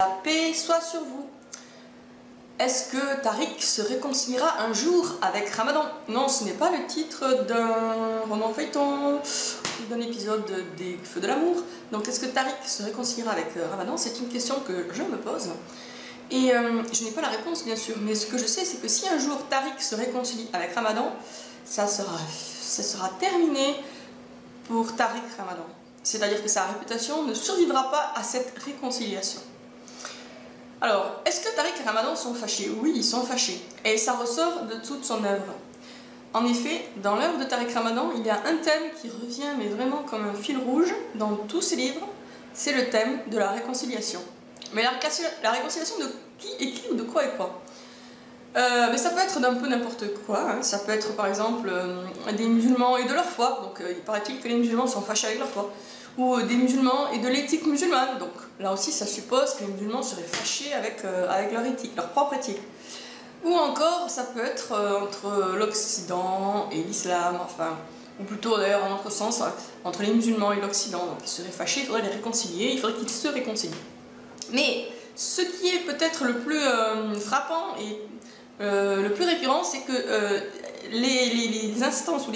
La paix soit sur vous. Est-ce que Tariq se réconciliera un jour avec Ramadan? Non, ce n'est pas le titre d'un roman feuilleton ou d'un épisode des Feux de l'amour. Donc est-ce que Tariq se réconciliera avec Ramadan? C'est une question que je me pose. Et je n'ai pas la réponse bien sûr, mais ce que je sais c'est que si un jour Tariq se réconcilie avec Ramadan, ça sera terminé pour Tariq Ramadan. C'est-à-dire que sa réputation ne survivra pas à cette réconciliation. Alors, est-ce que Tariq et Ramadan sont fâchés? Oui, ils sont fâchés. Et ça ressort de toute son œuvre. En effet, dans l'œuvre de Tariq Ramadan, il y a un thème qui revient, mais vraiment comme un fil rouge, dans tous ses livres. C'est le thème de la réconciliation. Mais la réconciliation de qui ou de quoi et quoi? Mais ça peut être d'un peu n'importe quoi. Hein. Ça peut être par exemple des musulmans et de leur foi. Donc il paraît-il que les musulmans sont fâchés avec leur foi. Ou des musulmans et de l'éthique musulmane. Donc là aussi ça suppose que les musulmans seraient fâchés avec leur éthique, leur propre éthique. Ou encore ça peut être entre l'Occident et l'islam, enfin, ou plutôt d'ailleurs en autre sens, entre les musulmans et l'Occident. Donc ils seraient fâchés, il faudrait les réconcilier, il faudrait qu'ils se réconcilient. Mais ce qui est peut-être le plus frappant et le plus récurrent, c'est que les instances ou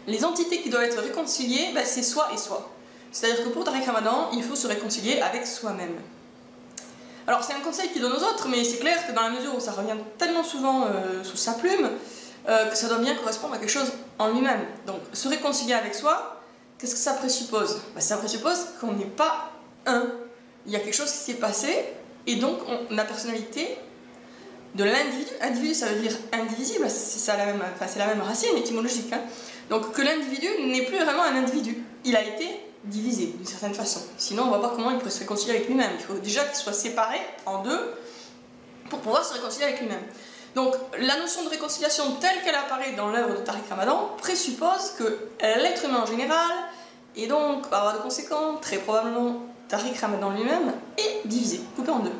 les entités qui doivent être réconciliées, ben, c'est soi et soi. C'est-à-dire que pour Tariq Ramadan, il faut se réconcilier avec soi-même. Alors c'est un conseil qu'il donne aux autres, mais c'est clair que dans la mesure où ça revient tellement souvent sous sa plume, que ça doit bien correspondre à quelque chose en lui-même. Donc se réconcilier avec soi, qu'est-ce que ça présuppose? Ben, ça présuppose qu'on n'est pas un. Il y a quelque chose qui s'est passé, et donc la personnalité de l'individu, individu ça veut dire indivisible, c'est la même racine étymologique, hein. Donc que l'individu n'est plus vraiment un individu, il a été divisé d'une certaine façon, sinon on ne voit pas comment il pourrait se réconcilier avec lui-même, il faut déjà qu'il soit séparé en deux pour pouvoir se réconcilier avec lui-même. Donc la notion de réconciliation telle qu'elle apparaît dans l'œuvre de Tariq Ramadan présuppose que l'être humain en général, et donc par voie de conséquent, très probablement Tariq Ramadan lui-même, est divisé, coupé en deux.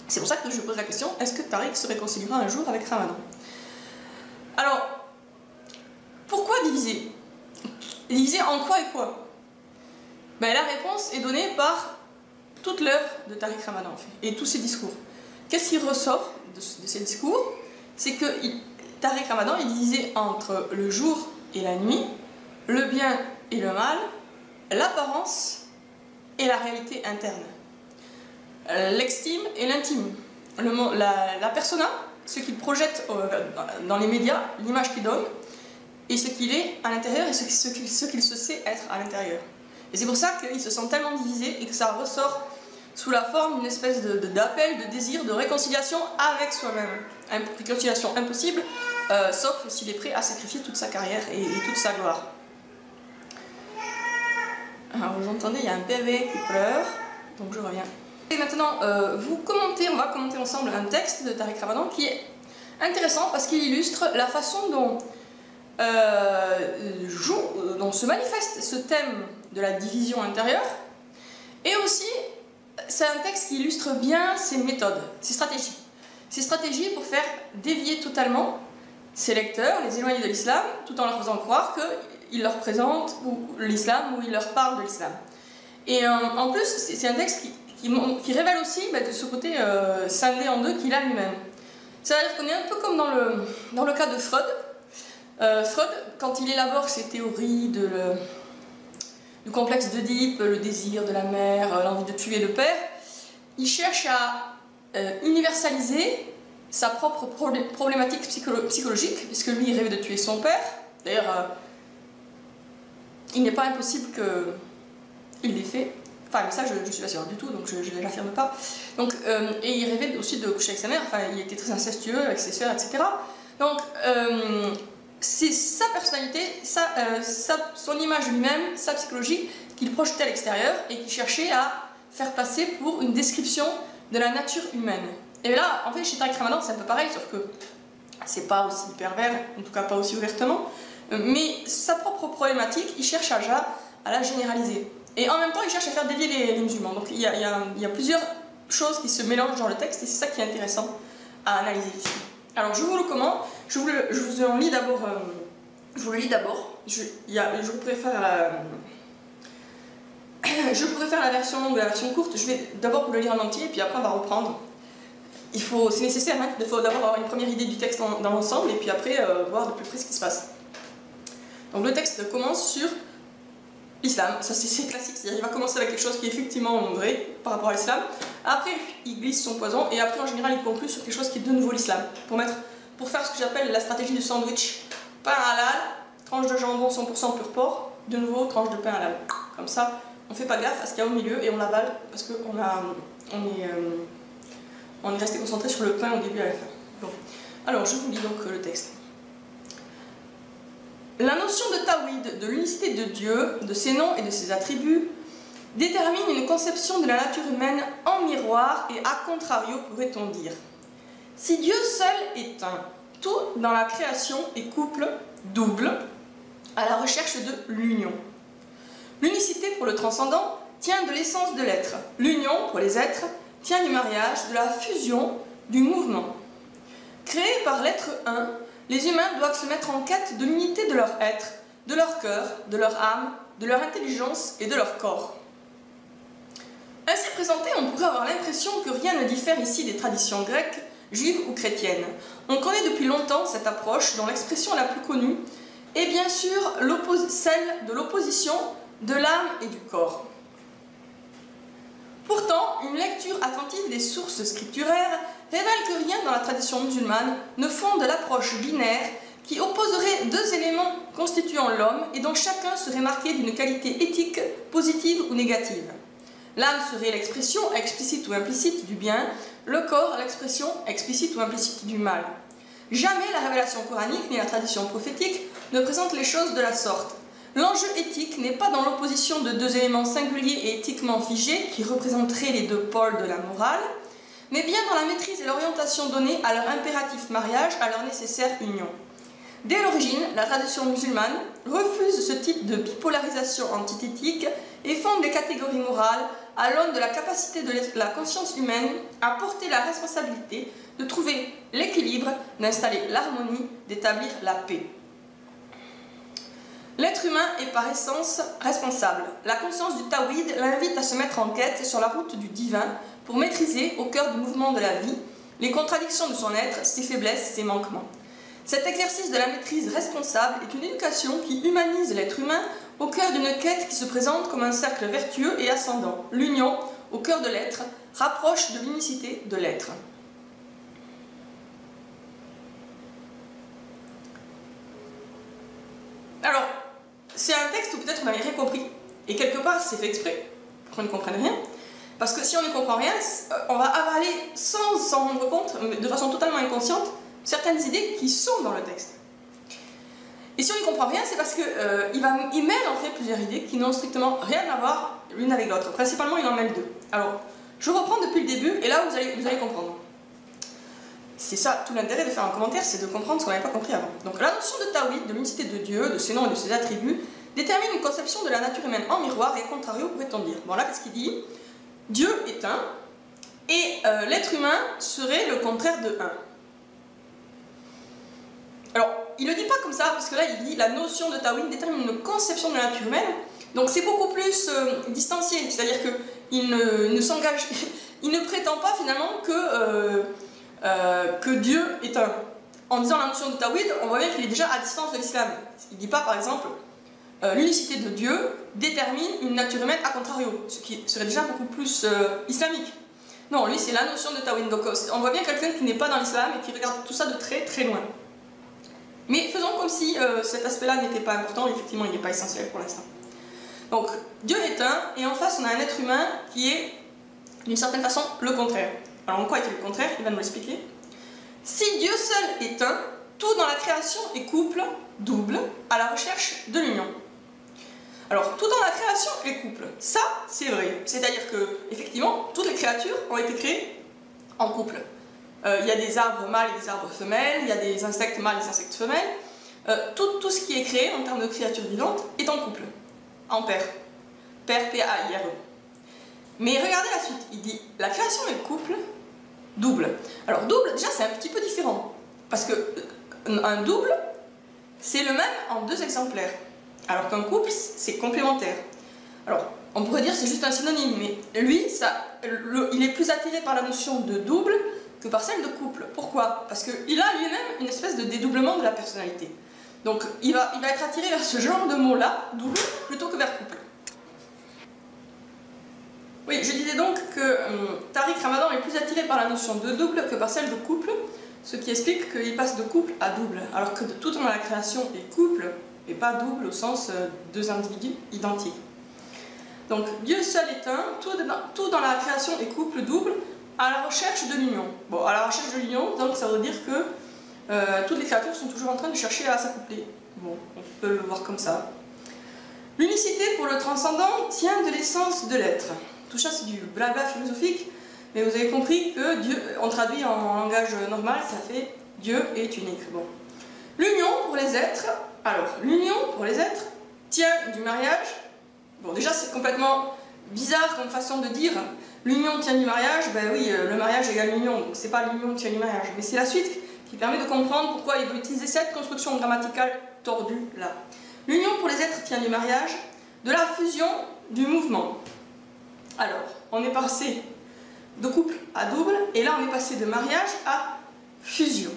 C'est pour ça que je pose la question, est-ce que Tariq se réconciliera un jour avec Ramadan? Alors, pourquoi diviser? Diviser en quoi et quoi? Ben, la réponse est donnée par toute l'œuvre de Tariq Ramadan en fait, et tous ses discours. Qu'est-ce qui ressort de ces discours? C'est que Tariq Ramadan est divisé entre le jour et la nuit, le bien et le mal, l'apparence et la réalité interne. L'extime et l'intime. La persona, ce qu'il projette dans les médias, l'image qu'il donne, et ce qu'il est à l'intérieur et ce qu'il se sait être à l'intérieur. Et c'est pour ça qu'il se sent tellement divisé et que ça ressort sous la forme d'une espèce d'appel, de désir, de réconciliation avec soi-même. Une réconciliation impossible, sauf s'il est prêt à sacrifier toute sa carrière et toute sa gloire. Alors vous entendez, il y a un bébé qui pleure, donc je reviens. Et maintenant, on va commenter ensemble un texte de Tariq Ramadan qui est intéressant parce qu'il illustre la façon dont se manifeste ce thème de la division intérieure, et aussi c'est un texte qui illustre bien ses méthodes, ses stratégies pour faire dévier totalement ses lecteurs, les éloigner de l'islam, tout en leur faisant croire qu'il leur présente l'islam ou il leur parle de l'islam. Et en plus, c'est un texte qui révèle aussi de ce côté scindé en deux qu'il a lui-même. C'est-à-dire qu'on est un peu comme dans le cas de Freud. Freud, quand il élabore ses théories du complexe d'Oedipe, le désir de la mère, l'envie de tuer le père, il cherche à universaliser sa propre problématique psychologique, puisque lui il rêvait de tuer son père. D'ailleurs, il n'est pas impossible qu'il l'ait fait. Enfin, mais ça, je ne suis pas sûre du tout, donc je ne l'affirme pas. Donc, et il rêvait aussi de coucher avec sa mère, enfin, il était très incestueux avec ses sœurs, etc. Donc, c'est sa personnalité, son image de lui-même, sa psychologie, qu'il projetait à l'extérieur et qu'il cherchait à faire passer pour une description de la nature humaine. Et là, en fait, chez Tariq Ramadan, c'est un peu pareil, sauf que c'est pas aussi pervers, en tout cas pas aussi ouvertement, mais sa propre problématique, il cherche à la généraliser. Et en même temps, il cherche à faire dévier les musulmans. Donc il y a plusieurs choses qui se mélangent dans le texte, et c'est ça qui est intéressant à analyser ici. Alors je vous le comment? Je vous en lis d'abord. Je vous le lis d'abord. Je vous préfère Je pourrais faire la version longue ou la version courte. Je vais d'abord vous le lire en entier, puis après on va reprendre. C'est nécessaire, hein, il faut d'abord avoir une première idée du texte dans l'ensemble, et puis après voir de plus près ce qui se passe. Donc le texte commence sur l'islam, ça c'est classique, c'est-à-dire il va commencer avec quelque chose qui est effectivement vrai par rapport à l'islam, après il glisse son poison, et après en général il conclut sur quelque chose qui est de nouveau l'islam, pour faire ce que j'appelle la stratégie du sandwich. Pain halal, tranche de jambon 100% pur porc, de nouveau tranche de pain halal. Comme ça, on fait pas gaffe à ce qu'il y a au milieu et on l'avale parce qu'on est resté concentré sur le pain au début et à la fin. Bon. Alors je vous lis donc le texte. La notion de Tawhid, de l'unicité de Dieu, de ses noms et de ses attributs, détermine une conception de la nature humaine en miroir et à contrario, pourrait-on dire. Si Dieu seul est un, tout dans la création est couple, double, à la recherche de l'union. L'unicité pour le transcendant tient de l'essence de l'être. L'union pour les êtres tient du mariage, de la fusion, du mouvement. Créés par l'être un, les humains doivent se mettre en quête de l'unité de leur être, de leur cœur, de leur âme, de leur intelligence et de leur corps. Ainsi présenté, on pourrait avoir l'impression que rien ne diffère ici des traditions grecques, juives ou chrétiennes. On connaît depuis longtemps cette approche dont l'expression la plus connue est bien sûr celle de l'opposition de l'âme et du corps. Pourtant, une lecture attentive des sources scripturaires révèle que rien dans la tradition musulmane ne fonde l'approche binaire qui opposerait deux éléments constituant l'homme et dont chacun serait marqué d'une qualité éthique positive ou négative. L'âme serait l'expression explicite ou implicite du bien, le corps l'expression explicite ou implicite du mal. Jamais la révélation coranique ni la tradition prophétique ne présentent les choses de la sorte. L'enjeu éthique n'est pas dans l'opposition de deux éléments singuliers et éthiquement figés qui représenteraient les deux pôles de la morale, mais bien dans la maîtrise et l'orientation donnée à leur impératif mariage, à leur nécessaire union. Dès l'origine, la tradition musulmane refuse ce type de bipolarisation antithétique et fonde les catégories morales à l'aune de la capacité de la conscience humaine à porter la responsabilité de trouver l'équilibre, d'installer l'harmonie, d'établir la paix. L'être humain est par essence responsable. La conscience du Tawhid l'invite à se mettre en quête sur la route du divin pour maîtriser, au cœur du mouvement de la vie, les contradictions de son être, ses faiblesses, ses manquements. Cet exercice de la maîtrise responsable est une éducation qui humanise l'être humain au cœur d'une quête qui se présente comme un cercle vertueux et ascendant. L'union, au cœur de l'être, rapproche de l'unicité de l'être. Alors, c'est un texte où peut-être on n'avait rien compris, et quelque part c'est fait exprès, pour qu'on ne comprenne rien, parce que si on ne comprend rien, on va avaler sans s'en rendre compte, de façon totalement inconsciente, certaines idées qui sont dans le texte. Et si on ne comprend rien, c'est parce qu'il mêle en fait plusieurs idées qui n'ont strictement rien à voir l'une avec l'autre. Principalement, il en mêle deux. Alors, je reprends depuis le début, et là vous allez comprendre. C'est ça, tout l'intérêt de faire un commentaire, c'est de comprendre ce qu'on n'avait pas compris avant. Donc la notion de Tawhid, de l'unicité de Dieu, de ses noms et de ses attributs, détermine une conception de la nature humaine en miroir et contrario, pourrait-on dire. Bon là, qu'est-ce qu'il dit? Dieu est un, et l'être humain serait le contraire de un. Alors, il ne le dit pas comme ça, parce que là, il dit la notion de Tawhid détermine une conception de la nature humaine, donc c'est beaucoup plus distancié, c'est-à-dire qu'il ne s'engage, il ne prétend pas finalement que Dieu est un. En disant la notion de Tawhid, on voit bien qu'il est déjà à distance de l'islam. Il ne dit pas, par exemple, l'unicité de Dieu détermine une nature humaine à contrario, ce qui serait déjà beaucoup plus islamique. Non, lui, c'est la notion de Tawhid. Donc, on voit bien quelqu'un qui n'est pas dans l'islam et qui regarde tout ça de très très loin. Mais faisons comme si cet aspect-là n'était pas important, et effectivement, il n'est pas essentiel pour l'instant. Donc, Dieu est un, et en face, on a un être humain qui est, d'une certaine façon, le contraire. Alors, en quoi est-il le contraire? Il va nous l'expliquer. Si Dieu seul est un, tout dans la création est couple, double, à la recherche de l'union. Alors, tout dans la création est couple. Ça, c'est vrai. C'est-à-dire que, effectivement, toutes les créatures ont été créées en couple. Il y a des arbres mâles et des arbres femelles, il y a des insectes mâles et des insectes femelles. Tout ce qui est créé en termes de créatures vivantes est en couple, en paire. Paire, P-A-I-R-E. Mais regardez la suite, il dit la création est couple, double. Alors double, déjà c'est un petit peu différent, parce que un double, c'est le même en deux exemplaires, alors qu'un couple, c'est complémentaire. Alors, on pourrait dire c'est juste un synonyme, mais lui, il est plus attiré par la notion de double que par celle de couple. Pourquoi? Parce qu'il a lui-même une espèce de dédoublement de la personnalité. Donc il va être attiré vers ce genre de mot-là, double, plutôt que vers couple. Oui, je disais donc que Tariq Ramadan est plus attiré par la notion de double que par celle de couple, ce qui explique qu'il passe de couple à double, alors que tout dans la création est couple et pas double au sens deux individus identiques. Donc Dieu seul est un, tout dans la création est couple double, à la recherche de l'union. Bon, à la recherche de l'union, donc ça veut dire que toutes les créatures sont toujours en train de chercher à s'accoupler. Bon, on peut le voir comme ça. L'unicité pour le transcendant tient de l'essence de l'être. Tout ça c'est du blabla philosophique, mais vous avez compris que Dieu, on traduit en langage normal, ça fait Dieu est unique. Bon. L'union pour les êtres, alors l'union pour les êtres tient du mariage. Bon, déjà c'est complètement bizarre comme façon de dire l'union tient du mariage, ben oui, le mariage égale l'union, donc c'est pas l'union qui tient du mariage, mais c'est la suite qui permet de comprendre pourquoi il veut utiliser cette construction grammaticale tordue là. L'union pour les êtres tient du mariage, de la fusion, du mouvement. Alors, on est passé de couple à double, et là on est passé de mariage à fusion.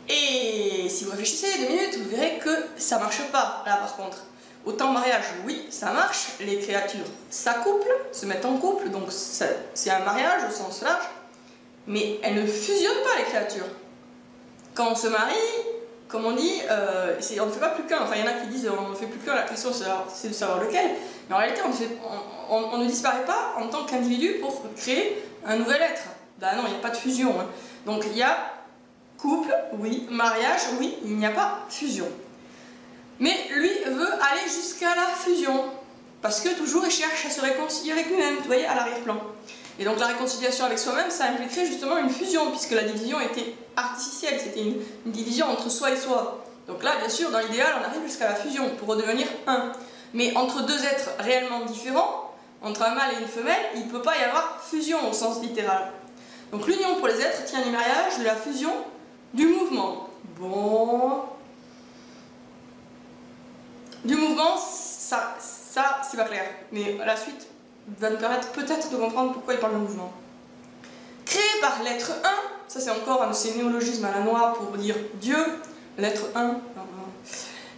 Et si vous réfléchissez 2 minutes, vous verrez que ça marche pas là par contre. Autant mariage, oui, ça marche, les créatures s'accouplent, se mettent en couple, donc c'est un mariage au sens large, mais elles ne fusionnent pas les créatures. Quand on se marie, comme on dit, on ne fait pas plus qu'un, enfin il y en a qui disent on ne fait plus qu'un, la question c'est de savoir lequel, mais en réalité on ne disparaît pas en tant qu'individu pour créer un nouvel être. Ben non, il n'y a pas de fusion. Hein. Donc il y a couple, oui, mariage, oui, il n'y a pas fusion. Mais lui veut aller jusqu'à la fusion, parce que toujours il cherche à se réconcilier avec lui-même, vous voyez, à l'arrière-plan. Et donc la réconciliation avec soi-même, ça impliquerait justement une fusion, puisque la division était artificielle, c'était une division entre soi et soi. Donc là, bien sûr, dans l'idéal, on arrive jusqu'à la fusion, pour redevenir un. Mais entre deux êtres réellement différents, entre un mâle et une femelle, il ne peut pas y avoir fusion au sens littéral. Donc l'union pour les êtres tient du mariage, de la fusion, du mouvement. Bon... Du mouvement, ça c'est pas clair, mais la suite va nous permettre peut-être de comprendre pourquoi il parle de mouvement. Créé par l'être 1, ça c'est encore un de ces néologismes à la noix pour dire Dieu, l'être 1.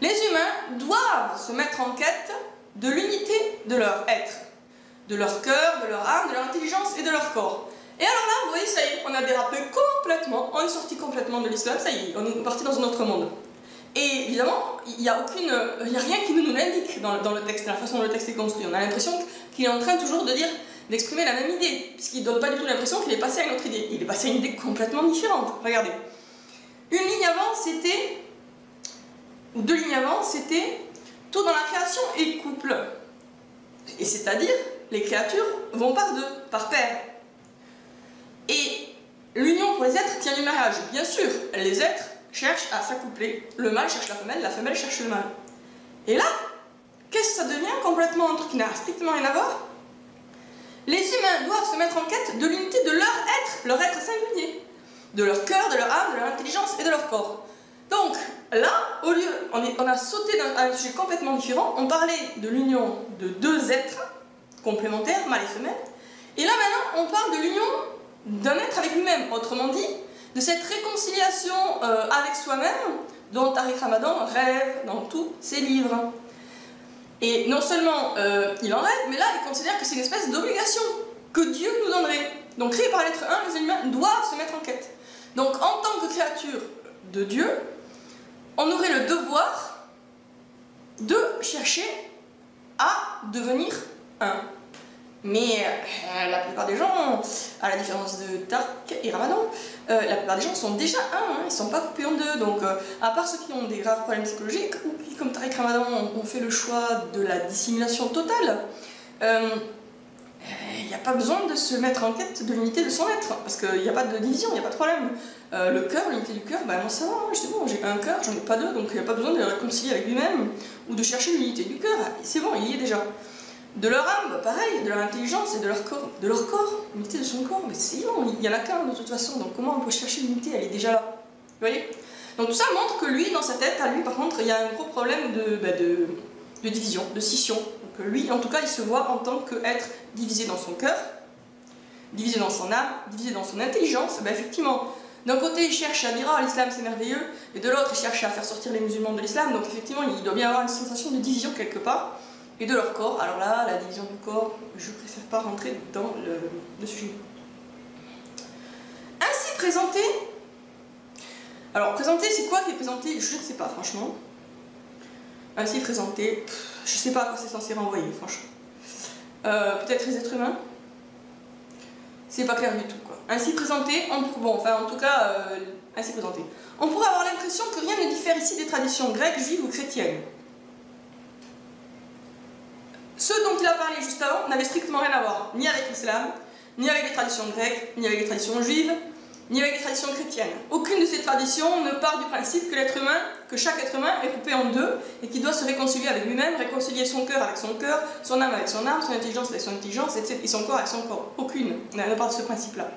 Les humains doivent se mettre en quête de l'unité de leur être, de leur cœur, de leur âme, de leur intelligence et de leur corps. Et alors là, vous voyez, ça y est, on a dérapé complètement, on est sorti complètement de l'islam, ça y est, on est parti dans un autre monde. Et évidemment, il n'y a rien qui nous l'indique dans le texte, la façon dont le texte est construit. On a l'impression qu'il est en train toujours d'exprimer la même idée, puisqu'il ne donne pas du tout l'impression qu'il est passé à une autre idée. Il est passé à une idée complètement différente. Regardez. Une ligne avant, c'était, ou 2 lignes avant, c'était tout dans la création est couple. Et c'est-à-dire, les créatures vont par deux, par paire. Et l'union pour les êtres tient du mariage. Bien sûr, les êtres cherche à s'accoupler. Le mâle cherche la femelle cherche le mâle. Et là, qu'est-ce que ça devient complètement un truc qui n'a strictement rien à voir? Les humains doivent se mettre en quête de l'unité de leur être singulier, de leur cœur, de leur âme, de leur intelligence et de leur corps. Donc là, au lieu, on a sauté dans un sujet complètement différent, on parlait de l'union de 2 êtres complémentaires, mâle et femelle, et là maintenant on parle de l'union d'un être avec lui-même, autrement dit, de cette réconciliation avec soi-même dont Tariq Ramadan rêve dans tous ses livres. Et non seulement il en rêve, mais là il considère que c'est une espèce d'obligation que Dieu nous donnerait. Donc créé par l'être 1, les humains doivent se mettre en quête. Donc en tant que créature de Dieu, on aurait le devoir de chercher à devenir un. Mais la plupart des gens, à la différence de Tariq et Ramadan, la plupart des gens sont déjà un, hein, ils ne sont pas coupés en deux. Donc, à part ceux qui ont des graves problèmes psychologiques, ou qui, comme Tariq Ramadan, ont fait le choix de la dissimulation totale, il n'y a pas besoin de se mettre en quête de l'unité de son être, parce qu'il n'y a pas de division, il n'y a pas de problème. Le cœur, l'unité du cœur, ben moi ça va, c'est bon, j'ai un cœur, j'en ai pas deux, donc il n'y a pas besoin de le réconcilier avec lui-même, ou de chercher l'unité du cœur, c'est bon, il y est déjà. De leur âme, pareil, de leur intelligence et de leur corps, l'unité de son corps, mais c'est bon, il n'y en a qu'un de toute façon, donc comment on peut chercher l'unité, elle est déjà là. Vous voyez? Donc tout ça montre que lui, dans sa tête, à lui par contre, il y a un gros problème de division, de scission, que lui, en tout cas, il se voit en tant qu'être divisé dans son cœur, divisé dans son âme, divisé dans son intelligence. Ben effectivement, d'un côté, il cherche à dire « Ah, l'islam c'est merveilleux », et de l'autre, il cherche à faire sortir les musulmans de l'islam. Donc effectivement, il doit bien avoir une sensation de division quelque part, et de leur corps. Alors là, la division du corps, je préfère pas rentrer dans le sujet. Ainsi présenté, alors présenté, c'est quoi qui est présenté? Je ne sais pas, franchement. Ainsi présenté, je ne sais pas à quoi c'est censé renvoyer, franchement. Peut-être les êtres humains? C'est pas clair du tout, quoi. Ainsi présenté, bon, enfin, en tout cas, ainsi présenté. On pourrait avoir l'impression que rien ne diffère ici des traditions grecques, juives ou chrétiennes. Ce dont il a parlé juste avant n'avait strictement rien à voir, ni avec l'islam, ni avec les traditions grecques, ni avec les traditions juives, ni avec les traditions chrétiennes. Aucune de ces traditions ne part du principe que l'être humain, que chaque être humain est coupé en deux et qu'il doit se réconcilier avec lui-même, réconcilier son cœur avec son cœur, son âme avec son âme, son intelligence avec son intelligence, etc., et son corps avec son corps. Aucune ne part de ce principe-là.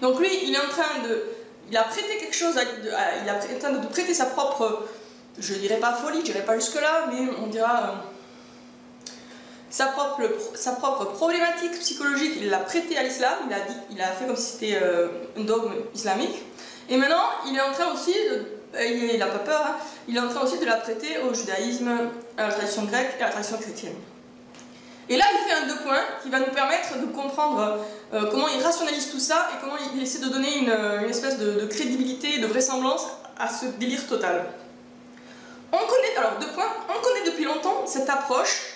Donc lui, il est en train de... Il a prêté quelque chose, il est en train de prêter sa propre... Je dirais pas folie, je dirais pas jusque-là, mais on dira... sa propre problématique psychologique, il l'a prêtée à l'islam, il a fait comme si c'était un dogme islamique. Et maintenant, il est en train aussi, il n'a pas peur, hein, il est en train aussi de la prêter au judaïsme, à la tradition grecque et à la tradition chrétienne. Et là, il fait un 2 points qui va nous permettre de comprendre comment il rationalise tout ça et comment il essaie de donner une espèce de crédibilité, de vraisemblance à ce délire total. On connaît, alors 2 points, on connaît depuis longtemps cette approche.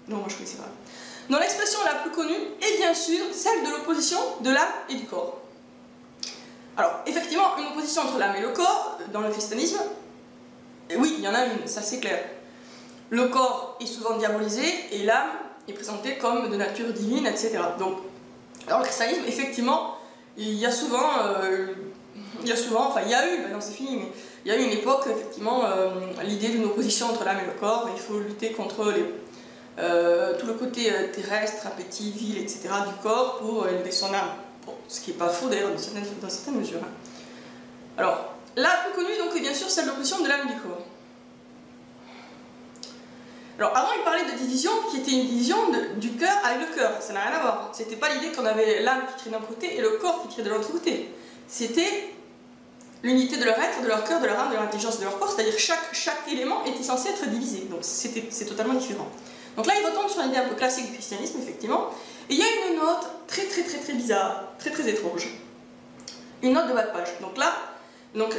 Non, moi je connaissais pas. Dont l'expression la plus connue est bien sûr celle de l'opposition de l'âme et du corps. Alors, effectivement, une opposition entre l'âme et le corps, dans le christianisme, oui, il y en a une, ça c'est clair. Le corps est souvent diabolisé et l'âme est présentée comme de nature divine, etc. Donc, dans le christianisme, effectivement, il y a souvent, enfin il y a eu, maintenant c'est fini, mais il y a eu une époque, effectivement, l'idée d'une opposition entre l'âme et le corps, il faut lutter contre tout le côté terrestre, appétit, vil, etc. du corps pour élever son âme. Bon, ce qui n'est pas faux d'ailleurs dans certaines mesures. Hein. Alors, la plus connue donc est bien sûr celle de l'opposition de l'âme et du corps. Alors avant il parlait de division qui était une division du cœur avec le cœur, ça n'a rien à voir. C'était pas l'idée qu'on avait l'âme qui tirait d'un côté et le corps qui tirait de l'autre côté. C'était l'unité de leur être, de leur cœur, de leur âme, de leur intelligence, de leur corps, c'est-à-dire chaque élément était censé être divisé. Donc c'est totalement différent. Donc là, il retombe sur une idée un peu classique du christianisme, effectivement. Et il y a une note très bizarre, très étrange. Une note de bas de page. Donc là,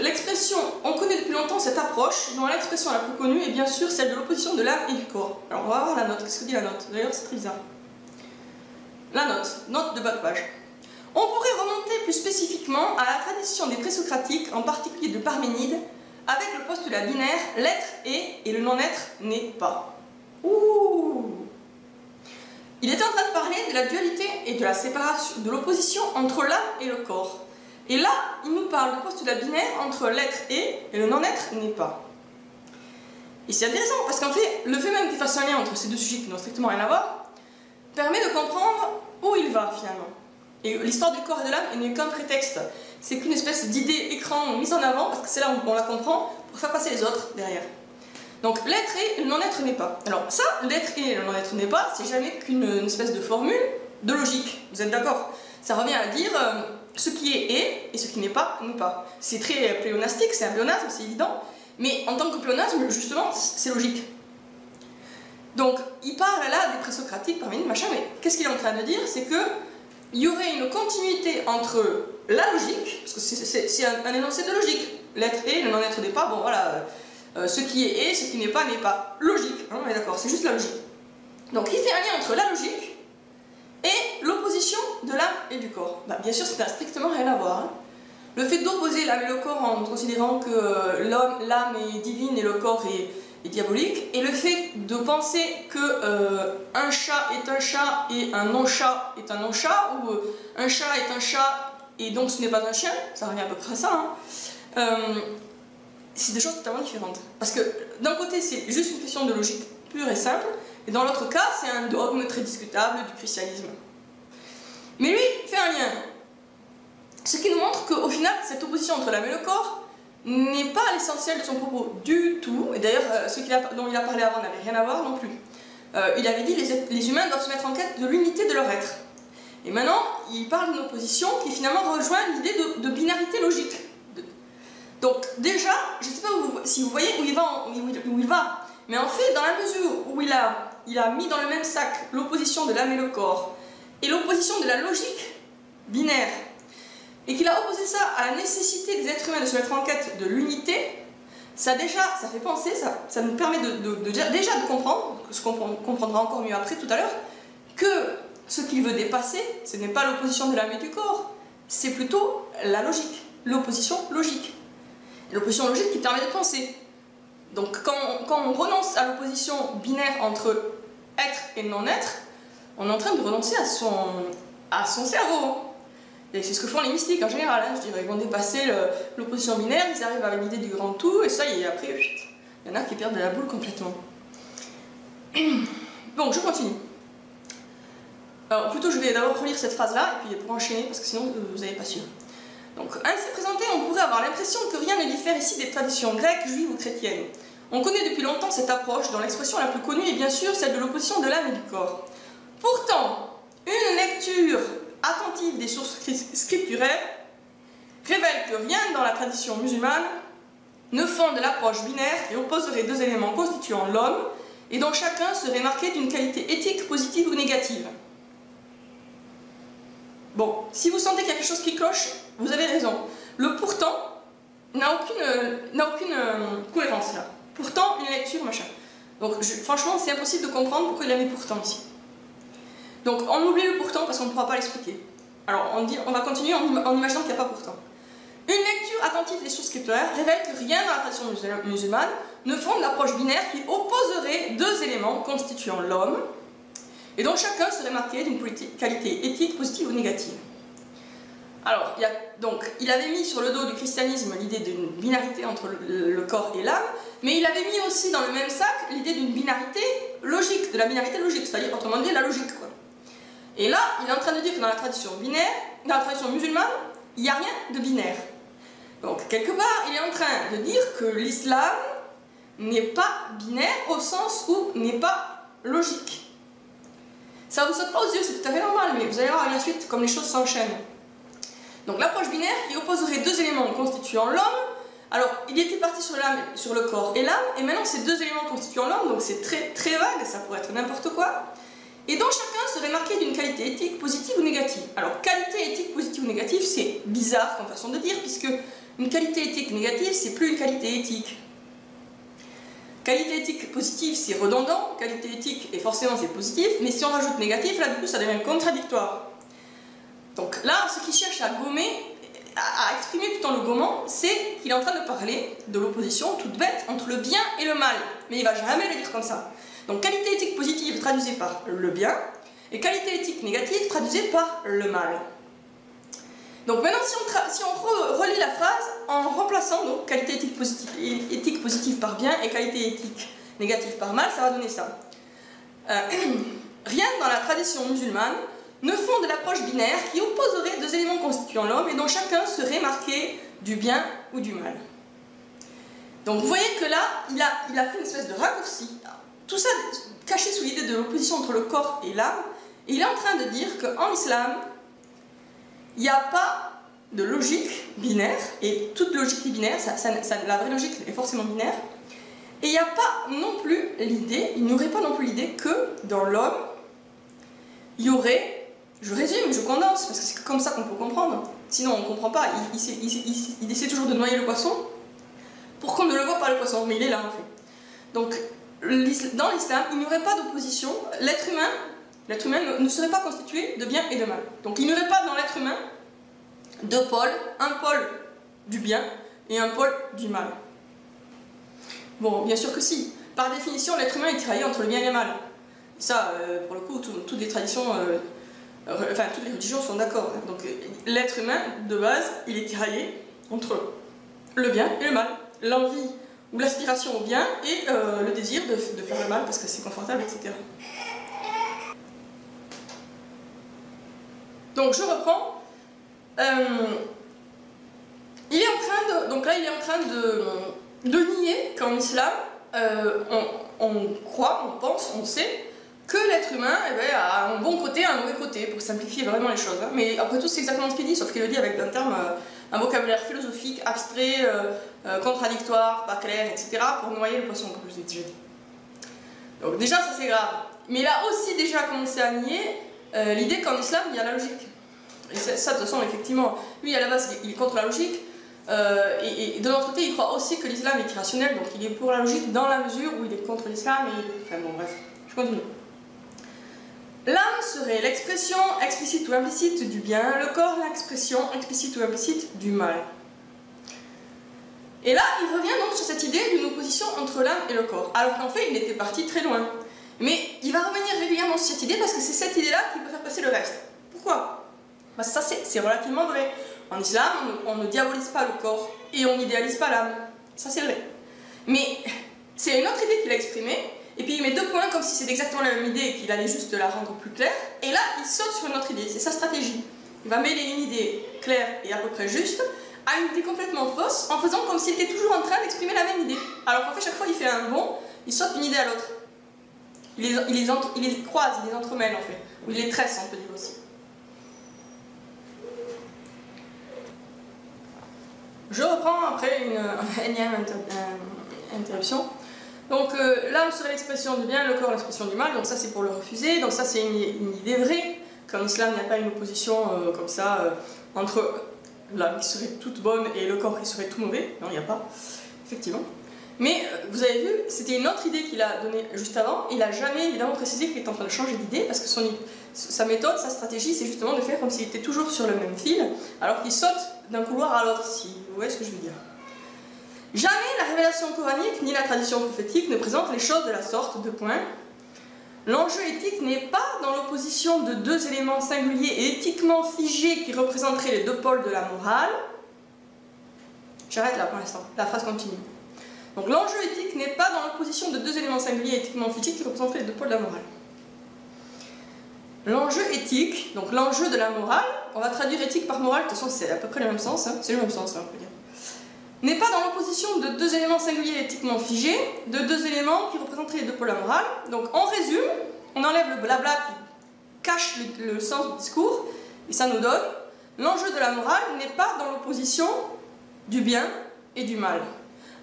l'expression, on connaît depuis longtemps cette approche, dont l'expression la plus connue est bien sûr celle de l'opposition de l'âme et du corps. Alors on va voir la note. Qu'est-ce que dit la note? D'ailleurs, c'est très bizarre. La note de bas de page. On pourrait remonter plus spécifiquement à la tradition des présocratiques, en particulier de Parménide, avec le postulat binaire « l'être est et le non-être n'est pas ». Ouh. Il était en train de parler de la dualité et de la séparation, de l'opposition entre l'âme et le corps. Et là, il nous parle de postulat binaire entre l'être est et le non-être n'est pas. Et c'est intéressant parce qu'en fait, le fait même qu'il fasse un lien entre ces deux sujets qui n'ont strictement rien à voir permet de comprendre où il va finalement. Et l'histoire du corps et de l'âme n'est qu'un prétexte. C'est qu'une espèce d'idée écran mise en avant parce que c'est là où on la comprend pour faire passer les autres derrière. Donc l'être est, le non-être n'est pas. Alors ça, l'être est, le non-être n'est pas, c'est jamais qu'une espèce de formule de logique. Vous êtes d'accord? Ça revient à dire ce qui est et ce qui n'est pas n'est pas. C'est très pléonastique, c'est un pléonasme, c'est évident. Mais en tant que pléonasme, justement, c'est logique. Donc il parle là des présocratiques, Parménide, machin, mais qu'est-ce qu'il est en train de dire? C'est que il y aurait une continuité entre la logique, parce que c'est un énoncé de logique. L'être est, le non-être n'est pas, bon voilà. Ce qui est, ce qui n'est pas, logique, hein, on est d'accord, c'est juste la logique. Donc il fait un lien entre la logique et l'opposition de l'âme et du corps. Bah, bien sûr, ça n'a strictement rien à voir. Hein. Le fait d'opposer l'âme et le corps en considérant que l'âme est divine et le corps est diabolique, et le fait de penser que un chat est un chat et un non-chat est un non-chat, ou un chat est un chat et donc ce n'est pas un chien, ça revient à peu près à ça, hein. C'est des choses totalement différentes. Parce que d'un côté, c'est juste une question de logique pure et simple, et dans l'autre cas, c'est un dogme très discutable du christianisme. Mais lui, fait un lien. Ce qui nous montre qu'au final, cette opposition entre l'âme et le corps n'est pas l'essentiel de son propos du tout, et d'ailleurs, ce dont il a parlé avant n'avait rien à voir non plus. il avait dit les humains doivent se mettre en quête de l'unité de leur être. Et maintenant, il parle d'une opposition qui finalement rejoint l'idée de binarité logique. Donc déjà, je ne sais pas si vous voyez où il va, mais en fait, dans la mesure où il a mis dans le même sac l'opposition de l'âme et le corps, et l'opposition de la logique binaire, et qu'il a opposé ça à la nécessité des êtres humains de se mettre en quête de l'unité, ça fait penser, ça nous permet déjà de comprendre, ce qu'on comprendra encore mieux après tout à l'heure, que ce qu'il veut dépasser, ce n'est pas l'opposition de l'âme et du corps, c'est plutôt la logique, l'opposition logique. L'opposition logique qui permet de penser. Donc quand on renonce à l'opposition binaire entre être et non-être, on est en train de renoncer à son cerveau. Et c'est ce que font les mystiques en général, hein, je dirais. Ils vont dépasser l'opposition binaire, ils arrivent à l'idée du grand tout, et ça, et après, il y en a qui perdent de la boule complètement. Bon, je continue. Alors, plutôt, je vais d'abord relire cette phrase-là, et puis pour enchaîner, parce que sinon, vous n'avez pas su. Donc, ainsi présenté, on pourrait avoir l'impression que rien ne diffère ici des traditions grecques, juives ou chrétiennes. On connaît depuis longtemps cette approche, dont l'expression la plus connue est bien sûr celle de l'opposition de l'âme et du corps. Pourtant, une lecture attentive des sources scripturaires révèle que rien dans la tradition musulmane ne fonde l'approche binaire qui opposerait deux éléments constituant l'homme et dont chacun serait marqué d'une qualité éthique positive ou négative. Bon, si vous sentez qu'il y a quelque chose qui cloche, vous avez raison. Le pourtant n'a aucune cohérence là. Pourtant, une lecture, machin. Donc, franchement, c'est impossible de comprendre pourquoi il a mis pourtant ici. Donc, on oublie le pourtant parce qu'on ne pourra pas l'expliquer. Alors, on va continuer en imaginant qu'il n'y a pas pourtant. Une lecture attentive des sources scripturaires révèle que rien dans la tradition musulmane ne fonde l'approche binaire qui opposerait deux éléments constituant l'homme et dont chacun serait marqué d'une qualité éthique positive ou négative. Alors, il avait mis sur le dos du christianisme l'idée d'une binarité entre le corps et l'âme, mais il avait mis aussi dans le même sac l'idée d'une binarité logique, de la binarité logique, c'est-à-dire autrement dit la logique, quoi. Et là, il est en train de dire que dans la tradition binaire, dans la tradition musulmane, il n'y a rien de binaire. Donc, quelque part, il est en train de dire que l'islam n'est pas binaire au sens où n'est pas logique. Ça ne vous saute pas aux yeux, c'est tout à fait normal, mais vous allez voir à la suite comme les choses s'enchaînent. Donc l'approche binaire qui opposerait deux éléments constituant l'homme, alors il était parti sur l'âme, sur le corps et l'âme, et maintenant c'est deux éléments constituant l'homme, donc c'est très, très vague, ça pourrait être n'importe quoi, et dont chacun serait marqué d'une qualité éthique positive ou négative. Alors qualité éthique positive ou négative, c'est bizarre comme façon de dire, puisque une qualité éthique négative, c'est plus une qualité éthique. Qualité éthique positive, c'est redondant, qualité éthique, et forcément c'est positif, mais si on rajoute négatif, là du coup ça devient contradictoire. Donc là, ce qu'il cherche à gommer, à exprimer tout en le gommant, c'est qu'il est en train de parler de l'opposition toute bête entre le bien et le mal. Mais il ne va jamais le dire comme ça. Donc qualité éthique positive traduisée par le bien, et qualité éthique négative traduisée par le mal. Donc maintenant, si on relit la phrase en remplaçant donc qualité éthique positive par bien et qualité éthique négative par mal, ça va donner ça. Rien dans la tradition musulmane ne fonde l'approche binaire qui opposerait deux éléments constituant l'homme et dont chacun serait marqué du bien ou du mal. Donc vous voyez que là, il a fait une espèce de raccourci. Tout ça caché sous l'idée de l'opposition entre le corps et l'âme, et il est en train de dire qu'en islam, il n'y a pas de logique binaire, et toute logique est binaire, la vraie logique est forcément binaire, et il n'y a pas non plus l'idée, il n'y aurait pas non plus l'idée que dans l'homme, il y aurait, je résume, je condense, parce que c'est comme ça qu'on peut comprendre, sinon on ne comprend pas, il essaie toujours de noyer le poisson, pour qu'on ne le voit pas le poisson, mais il est là en fait. Donc, dans l'islam, il n'y aurait pas d'opposition, l'être humain ne serait pas constitué de bien et de mal. Donc il n'y aurait pas dans l'être humain deux pôles, un pôle du bien et un pôle du mal. Bon, bien sûr que si. Par définition, l'être humain est tiraillé entre le bien et le mal. Ça, pour le coup, toutes les traditions, toutes les religions sont d'accord. Donc l'être humain, de base, il est tiraillé entre le bien et le mal. L'envie ou l'aspiration au bien et le désir de faire le mal parce que c'est confortable, etc. Donc je reprends. Il est en train de nier qu'en islam, on croit, on pense, on sait que l'être humain a un bon côté et un mauvais côté, pour simplifier vraiment les choses. Hein. Mais après tout, c'est exactement ce qu'il dit, sauf qu'il le dit avec un terme, un vocabulaire philosophique, abstrait, contradictoire, pas clair, etc., pour noyer le poisson, comme je vous ai déjà dit. Donc déjà, ça c'est grave. Mais il a aussi déjà commencé à nier l'idée qu'en islam, il y a la logique. Et ça, de toute façon, effectivement, lui, à la base, il est contre la logique. Et de l'autre côté, il croit aussi que l'islam est irrationnel, donc il est pour la logique dans la mesure où il est contre l'islam. Enfin bon, bref, je continue. L'âme serait l'expression explicite ou implicite du bien, le corps l'expression explicite ou implicite du mal. Et là, il revient donc sur cette idée d'une opposition entre l'âme et le corps, alors qu'en fait, il était parti très loin. Mais il va revenir régulièrement sur cette idée parce que c'est cette idée-là qui peut faire passer le reste. Pourquoi? Parce que ça, c'est relativement vrai. En islam, on ne diabolise pas le corps et on n'idéalise pas l'âme. Ça, c'est vrai. Mais c'est une autre idée qu'il a exprimée, et puis il met 2 points comme si c'était exactement la même idée et qu'il allait juste la rendre plus claire, et là, il saute sur une autre idée. C'est sa stratégie. Il va mêler une idée claire et à peu près juste à une idée complètement fausse, en faisant comme s'il était toujours en train d'exprimer la même idée. Alors qu'en fait, chaque fois, il fait un bond, il saute d'une idée à l'autre. Il les croise, il les entremêle, en fait. Ou il les tresse, on peut dire aussi. Je reprends après une énième interruption. Donc l'âme serait l'expression du bien, le corps l'expression du mal, donc ça c'est pour le refuser, donc ça c'est une idée vraie, qu'en islam il n'y a pas une opposition comme ça entre l'âme qui serait toute bonne et le corps qui serait tout mauvais, non il n'y a pas, effectivement. Mais vous avez vu, c'était une autre idée qu'il a donnée juste avant, il n'a jamais évidemment précisé qu'il était en train de changer d'idée, parce que sa méthode, sa stratégie, c'est justement de faire comme s'il était toujours sur le même fil, alors qu'il saute d'un couloir à l'autre, si vous voyez ce que je veux dire. Jamais la révélation coranique ni la tradition prophétique ne présentent les choses de la sorte, 2 points. L'enjeu éthique n'est pas dans l'opposition de 2 éléments singuliers et éthiquement figés qui représenteraient les 2 pôles de la morale. J'arrête là pour l'instant, la phrase continue. Donc l'enjeu éthique n'est pas dans l'opposition de 2 éléments singuliers et éthiquement figés qui représenteraient les 2 pôles de la morale. L'enjeu éthique, donc l'enjeu de la morale, on va traduire éthique par morale, de toute façon c'est à peu près le même sens, hein, c'est le même sens on peut dire, n'est pas dans l'opposition de 2 éléments singuliers et éthiquement figés, de 2 éléments qui représenteraient les 2 pôles de la morale. Donc on résume, on enlève le blabla qui cache le sens du discours, et ça nous donne, l'enjeu de la morale n'est pas dans l'opposition du bien et du mal.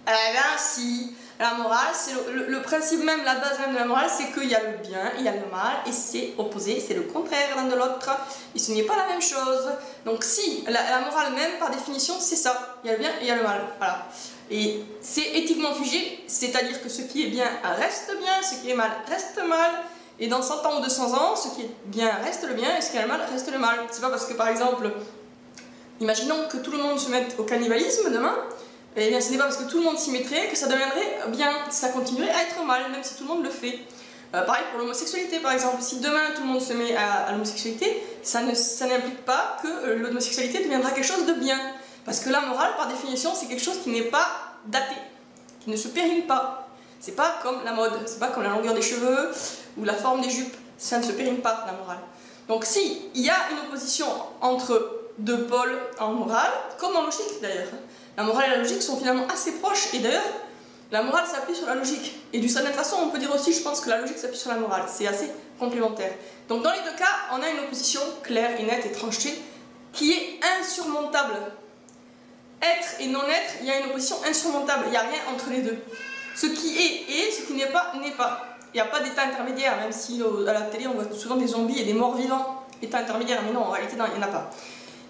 Eh bien si, la morale, c'est le principe même, la base même de la morale, c'est qu'il y a le bien, il y a le mal, et c'est opposé, c'est le contraire l'un de l'autre, et ce n'est pas la même chose. Donc si, la morale même, par définition, c'est ça, il y a le bien et il y a le mal, voilà. Et c'est éthiquement figé, c'est-à-dire que ce qui est bien reste bien, ce qui est mal reste mal, et dans 100 ans ou 200 ans, ce qui est bien reste le bien, et ce qui est le mal reste le mal. C'est pas parce que, par exemple, imaginons que tout le monde se mette au cannibalisme demain, et bien ce n'est pas parce que tout le monde s'y mettrait que ça deviendrait bien, ça continuerait à être mal, même si tout le monde le fait. Pareil pour l'homosexualité par exemple, si demain tout le monde se met à l'homosexualité, ça n'implique pas que l'homosexualité deviendra quelque chose de bien. Parce que la morale, par définition, c'est quelque chose qui n'est pas daté, qui ne se périme pas. C'est pas comme la mode, c'est pas comme la longueur des cheveux ou la forme des jupes, ça ne se périme pas, la morale. Donc si, il y a une opposition entre 2 pôles en morale, comme en logique d'ailleurs. La morale et la logique sont finalement assez proches, et d'ailleurs, la morale s'appuie sur la logique. Et d'une certaine façon, on peut dire aussi, je pense, que la logique s'appuie sur la morale. C'est assez complémentaire. Donc dans les 2 cas, on a une opposition claire et nette et tranchée qui est insurmontable. Être et non-être, il y a une opposition insurmontable. Il n'y a rien entre les 2. Ce qui est, ce qui n'est pas, n'est pas. Il n'y a pas d'état intermédiaire, même si à la télé, on voit souvent des zombies et des morts vivants. État intermédiaire, mais non, en réalité, il n'y en a pas.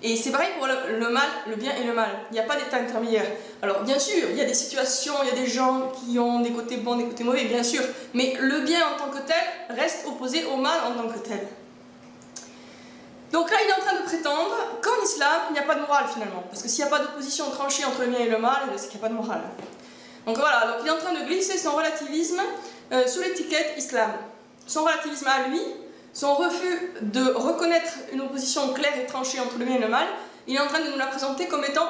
Et c'est pareil pour le mal, le bien et le mal. Il n'y a pas d'état intermédiaire. Alors bien sûr, il y a des situations, il y a des gens qui ont des côtés bons, des côtés mauvais, bien sûr. Mais le bien en tant que tel reste opposé au mal en tant que tel. Donc là, il est en train de prétendre qu'en islam, il n'y a pas de morale finalement. Parce que s'il n'y a pas d'opposition tranchée entre le bien et le mal, c'est qu'il n'y a pas de morale. Donc voilà, donc il est en train de glisser son relativisme sous l'étiquette islam. Son relativisme à lui, son refus de reconnaître une opposition claire et tranchée entre le bien et le mal, il est en train de nous la présenter comme étant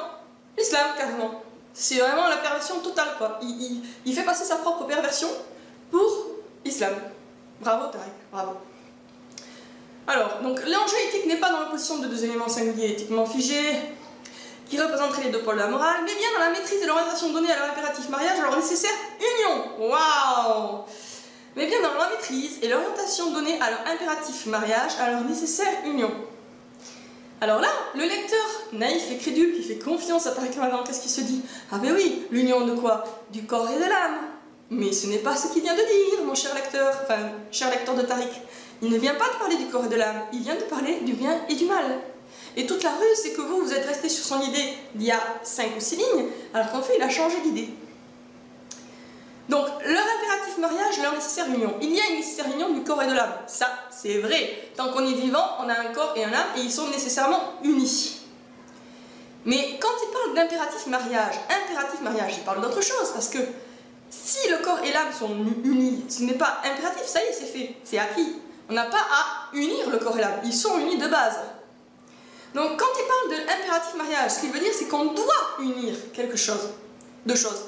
l'islam, carrément. C'est vraiment la perversion totale, quoi. Il fait passer sa propre perversion pour l'islam. Bravo, Tarek, bravo. Alors, donc l'enjeu éthique n'est pas dans l'opposition de 2 éléments singuliers éthiquement figés, qui représenteraient les 2 pôles de la morale, mais bien dans la maîtrise de l'orientation donnée à leur impératif mariage, à leur nécessaire union. Waouh! mais bien dans la maîtrise et l'orientation donnée à leur impératif mariage, à leur nécessaire union. Alors là, le lecteur naïf et crédule qui fait confiance à Tariq Ramadan, qu'est-ce qu'il se dit? Ah ben oui, l'union de quoi? Du corps et de l'âme. Mais ce n'est pas ce qu'il vient de dire, mon cher lecteur, enfin, cher lecteur de Tariq. Il ne vient pas de parler du corps et de l'âme, il vient de parler du bien et du mal. Et toute la ruse, c'est que vous êtes resté sur son idée d'il y a 5 ou 6 lignes, alors qu'en fait, il a changé d'idée. Donc, leur impératif mariage, leur nécessaire union. Il y a une nécessaire union du corps et de l'âme. Ça, c'est vrai. Tant qu'on est vivant, on a un corps et un âme, et ils sont nécessairement unis. Mais quand il parle d'impératif mariage, il parle d'autre chose, parce que si le corps et l'âme sont unis, ce n'est pas impératif, ça y est, c'est fait, c'est acquis. On n'a pas à unir le corps et l'âme, ils sont unis de base. Donc quand il parle de l'impératif mariage, ce qu'il veut dire, c'est qu'on doit unir quelque chose, deux choses.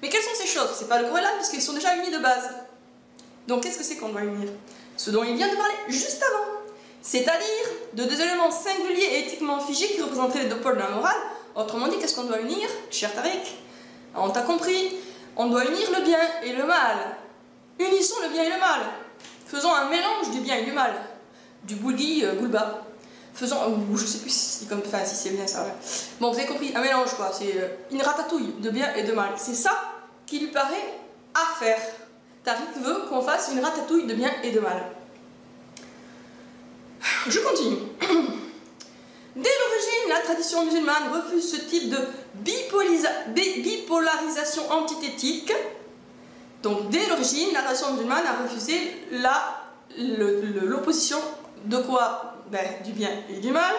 Mais quelles sont ces choses? C'est pas le corps et l'âme, puisqu'ils sont déjà unis de base. Donc qu'est-ce que c'est qu'on doit unir? Ce dont il vient de parler juste avant. C'est-à-dire de deux éléments singuliers et éthiquement figés qui représenteraient les deux pôles de la morale. Autrement dit, qu'est-ce qu'on doit unir, cher Tariq? On t'a compris, on doit unir le bien et le mal. Unissons le bien et le mal. Faisons un mélange du bien et du mal. Du bouli goulba. Faisons, ou je sais plus si c'est bien ça. Ouais. Bon, vous avez compris, un mélange quoi. C'est une ratatouille de bien et de mal. C'est ça qui lui paraît à faire. Tariq veut qu'on fasse une ratatouille de bien et de mal. Je continue. Dès l'origine, la tradition musulmane refuse ce type de bipolarisation antithétique. Donc, dès l'origine, la tradition musulmane a refusé l'opposition de quoi? Ben, du bien et du mal.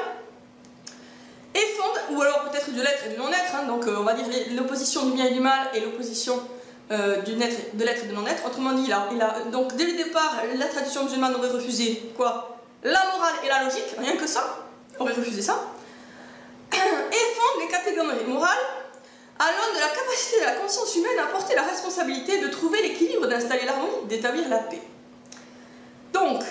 Et fonde, ou alors peut-être de l'être et du non-être, hein, donc on va dire l'opposition du bien et du mal et l'opposition de l'être et du non-être. Autrement dit, donc dès le départ, la tradition musulmane aurait refusé quoi? La morale et la logique, rien que ça, aurait refusé ça. Et fonde les catégories morales à l'aune de la capacité de la conscience humaine à porter la responsabilité de trouver l'équilibre, d'installer l'harmonie, d'établir la paix. Donc,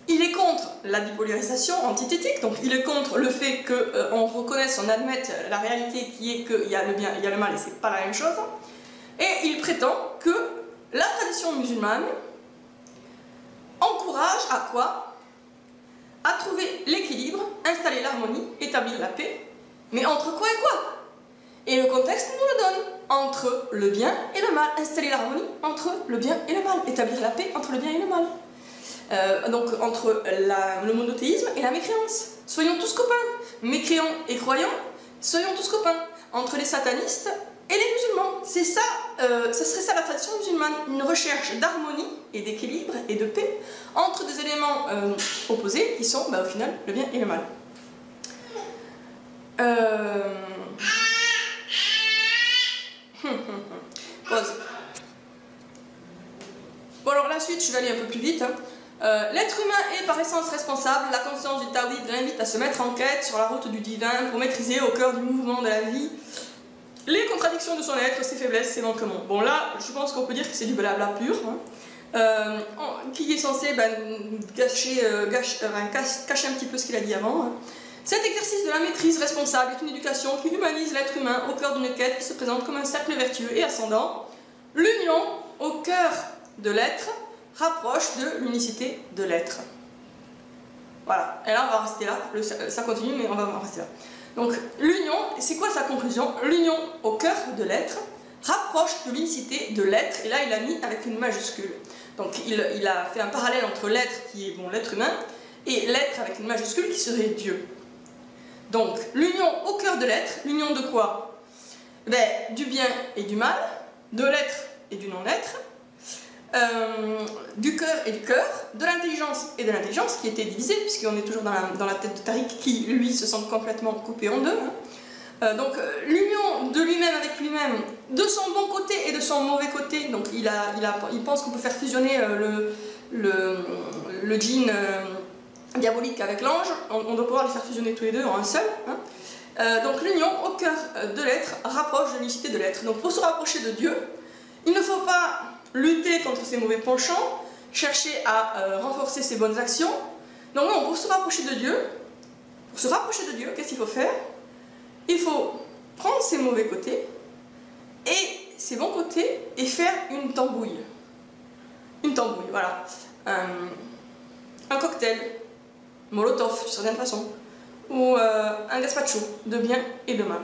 il est contre la bipolarisation antithétique, donc il est contre le fait qu'on reconnaisse, on admette la réalité qui est qu'il y a le bien et il y a le mal et c'est pas la même chose. Et il prétend que la tradition musulmane encourage à quoi? À trouver l'équilibre, installer l'harmonie, établir la paix. Mais entre quoi et quoi? Et le contexte nous le donne. Entre le bien et le mal. Installer l'harmonie entre le bien et le mal. Établir la paix entre le bien et le mal. Donc entre le monothéisme et la mécréance. Soyons tous copains. Mécréants et croyants, soyons tous copains. Entre les satanistes et les musulmans. C'est ça, ce serait ça la tradition musulmane. Une recherche d'harmonie et d'équilibre et de paix entre des éléments opposés qui sont au final le bien et le mal. Pause. Bon alors la suite, je vais aller un peu plus vite. L'être humain est par essence responsable. La conscience du Tawhid l'invite à se mettre en quête sur la route du divin pour maîtriser au cœur du mouvement de la vie les contradictions de son être, ses faiblesses, ses manquements. Bon là, je pense qu'on peut dire que c'est du blabla pur, hein, qui est censé cacher un petit peu ce qu'il a dit avant. Hein. Cet exercice de la maîtrise responsable est une éducation qui humanise l'être humain au cœur d'une quête qui se présente comme un cercle vertueux et ascendant. L'union au cœur de l'être rapproche de l'unicité de l'être. Voilà, et là on va rester là, ça continue mais on va rester là. Donc l'union, c'est quoi sa conclusion? L'union au cœur de l'être rapproche de l'unicité de l'être, et là il a mis avec une majuscule. Donc il a fait un parallèle entre l'être qui est l'être humain et l'être avec une majuscule qui serait Dieu. Donc l'union au cœur de l'être, l'union de quoi? Du bien et du mal, de l'être et du non-être, du cœur et du cœur, de l'intelligence et de l'intelligence, qui était divisée, puisqu'on est toujours dans la tête de Tariq, qui lui se sent complètement coupé en deux. Hein. Donc l'union de lui-même avec lui-même, de son bon côté et de son mauvais côté, donc il pense qu'on peut faire fusionner le djinn diabolique avec l'ange, on doit pouvoir les faire fusionner tous les deux en un seul. Hein. Donc l'union au cœur de l'être rapproche de l'unicité de l'être. Donc pour se rapprocher de Dieu, il ne faut pas lutter contre ses mauvais penchants, chercher à renforcer ses bonnes actions. Donc non, pour se rapprocher de Dieu, qu'est-ce qu'il faut faire? Il faut prendre ses mauvais côtés et ses bons côtés et faire une tambouille. une tambouille, voilà. Un cocktail, molotov, d'une certaine façon, ou un gazpacho de bien et de mal.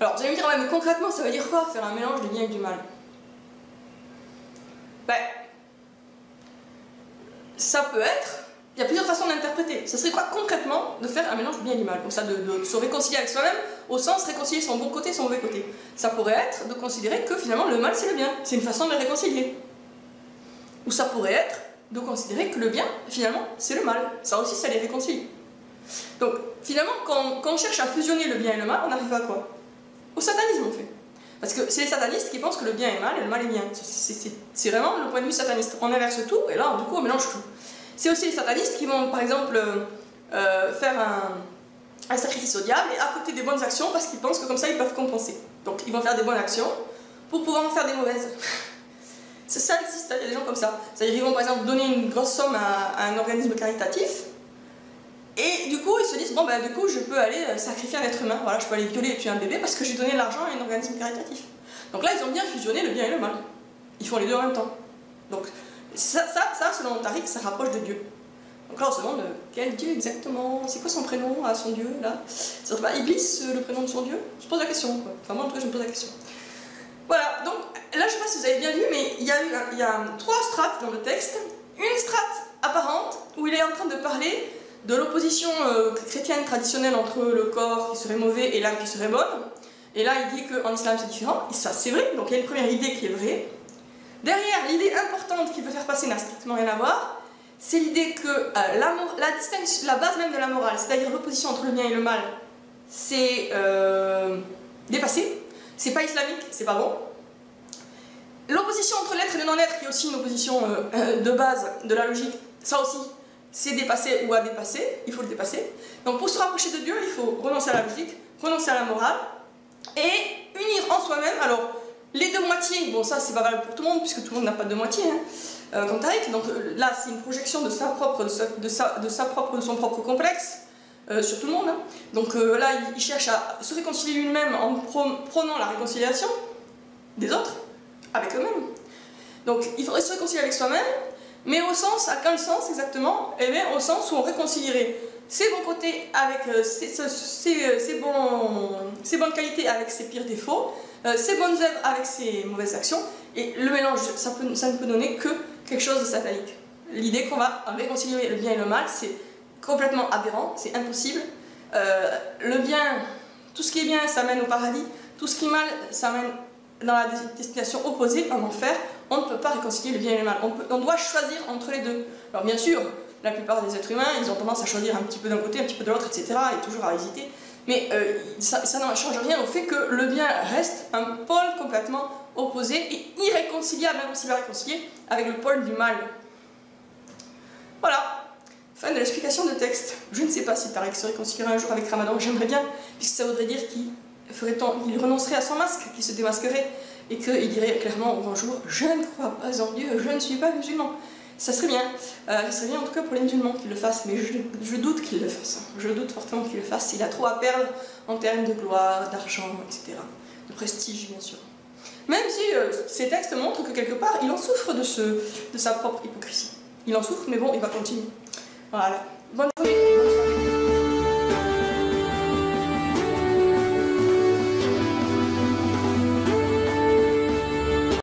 Alors, vous allez me dire, ouais, mais concrètement, ça veut dire quoi, faire un mélange du bien et du mal? Ben, ça peut être, il y a plusieurs façons d'interpréter. Ça serait quoi concrètement de faire un mélange du bien et du mal? Donc ça, de se réconcilier avec soi-même, au sens réconcilier son bon côté et son mauvais côté. Ça pourrait être de considérer que finalement le mal c'est le bien, c'est une façon de les réconcilier. Ou ça pourrait être de considérer que le bien, finalement, c'est le mal. Ça aussi, ça les réconcilie. Donc, finalement, quand on cherche à fusionner le bien et le mal, on arrive à quoi? Au satanisme, en fait. Parce que c'est les satanistes qui pensent que le bien est mal et le mal est bien. C'est vraiment le point de vue sataniste. On inverse tout et là, du coup, on mélange tout. C'est aussi les satanistes qui vont, par exemple, faire un sacrifice au diable et à côté des bonnes actions parce qu'ils pensent que comme ça, ils peuvent compenser. Donc, ils vont faire des bonnes actions pour pouvoir en faire des mauvaises. Ça existe, il y a des gens comme ça. C'est-à-dire qu'ils vont, par exemple, donner une grosse somme à un organisme caritatif et du coup, ils se disent, bon, bah, du coup, je peux aller sacrifier un être humain. Voilà, je peux aller violer et tuer un bébé parce que j'ai donné de l'argent à un organisme caritatif. Donc là, ils ont bien fusionné le bien et le mal. Ils font les deux en même temps. Donc, ça selon Tariq, ça rapproche de Dieu. Donc là, on se demande, quel Dieu exactement? C'est quoi son prénom à son Dieu, là? C'est pas Iblis, le prénom de son Dieu? Je pose la question, quoi. Enfin, moi, en tout cas, je me pose la question. Voilà, donc là, je sais pas si vous avez bien vu, mais il y a 3 strates dans le texte. Une strate apparente, où il est en train de parler de l'opposition chrétienne traditionnelle entre le corps qui serait mauvais et l'âme qui serait bonne. Et là, il dit qu'en islam c'est différent, et ça c'est vrai, donc il y a une première idée qui est vraie. Derrière, l'idée importante qu'il veut faire passer n'a strictement rien à voir, c'est l'idée que la base même de la morale, c'est-à-dire l'opposition entre le bien et le mal, c'est dépassé, c'est pas islamique, c'est pas bon. L'opposition entre l'être et le non-être, qui est aussi une opposition de base de la logique, ça aussi, c'est dépassé ou à dépasser, il faut le dépasser. Donc pour se rapprocher de Dieu, il faut renoncer à la logique, renoncer à la morale, et unir en soi-même, alors les deux moitiés, bon ça c'est pas valable pour tout le monde, puisque tout le monde n'a pas de moitié, hein, comme Tariq, donc là c'est une projection de son propre complexe, sur tout le monde, hein. Donc là il cherche à se réconcilier lui-même en prônant la réconciliation des autres, avec eux-mêmes. Donc il faudrait se réconcilier avec soi-même, mais au sens, à quel sens exactement? Eh bien au sens où on réconcilierait ses bons côtés avec ses bonnes qualités avec ses pires défauts, ses bonnes œuvres avec ses mauvaises actions, et le mélange, ça ne peut donner que quelque chose de satanique. L'idée qu'on va réconcilier le bien et le mal, c'est complètement aberrant, c'est impossible. Le bien, tout ce qui est bien, ça mène au paradis, tout ce qui est mal, ça mène dans la destination opposée, en enfer. On ne peut pas réconcilier le bien et le mal. On doit choisir entre les deux. Alors bien sûr, la plupart des êtres humains, ils ont tendance à choisir un petit peu d'un côté, un petit peu de l'autre, etc. et toujours à hésiter. Mais ça ne change rien au fait que le bien reste un pôle complètement opposé et irréconciliable, impossible à réconcilier avec le pôle du mal. Voilà, fin de l'explication de texte. Je ne sais pas si Tariq se réconcilierait un jour avec Ramadan, j'aimerais bien, puisque ça voudrait dire qu'il renoncerait à son masque, qu'il se démasquerait, et qu'il dirait clairement au grand jour, je ne crois pas en Dieu, je ne suis pas musulman. Ça serait bien en tout cas pour les musulmans qu'ils le fassent, mais je doute qu'ils le fassent. Je doute fortement qu'ils le fassent. Il a trop à perdre en termes de gloire, d'argent, etc. De prestige, bien sûr. Même si ces textes montrent que quelque part, il en souffre de sa propre hypocrisie. Il en souffre, mais bon, il va continuer. Voilà. Bonne journée.